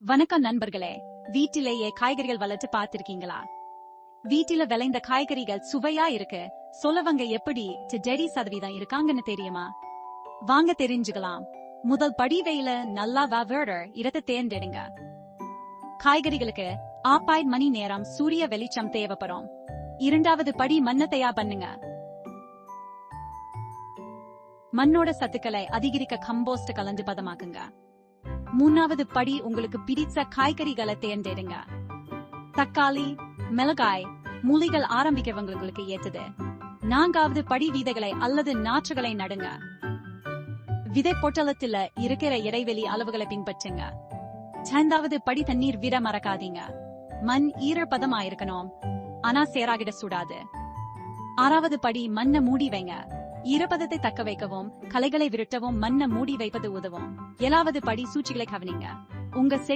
வணக்கம் நண்பர்களே. வீட்டிலேயே காய்கறிகள் வளர்த்து பார்த்திருக்கீங்களா? வீட்டில விளைந்த காய்கறிகள் சுவையா இருக்கு. சொல்லவங்க எப்படி %, இருக்காங்கன்னு தெரியுமா? வாங்க தெரிஞ்சுக்கலாம். முதல் படி வேல நல்லா இடத்தை தேர்ந்தெடுங்க. காய்கறிகளுக்கு 5 மணி நேரம் சூரிய வெளிச்சம் தேவைப்படும். இரண்டாவது படி மண்ணை தயார் பண்ணுங்க. மண்ணோட சத்துக்களை அதிகரிக்க கம்போஸ்ட் கலந்து பதமாக்குங்க. மூணாவது படி உங்களுக்கு பிடிச்ச காய்கறிகளை தேர்ந்தெடுங்க. தக்காளி, மிளகாய், மூலிகள் ஆரம்பிக்கிறவங்களுக்கு ஏத்தது. நான்காவது படி விதைகளை அல்லது நாற்றுகளை நடுங்க. விதை பொட்டலத்துல இருக்கிற இடைவெளி அளவுகளை பின்பற்றுங்க. ஐந்தாவது படி தண்ணீர் விட மறக்காதீங்க. மண் ஈரப்பதமாயிருக்கணும், ஆனா சேராகிட சுடாது. ஆறாவது படி மண்ணை மூடி வைங்க. ஈரப்பதத்தை தக்க வைக்கவும் களைகளை விரட்டவும் மண்ணை மூடி வைப்பது உதவும். 7வது படி சூழ்ச்சிகளை கவனிங்க. உங்க செடி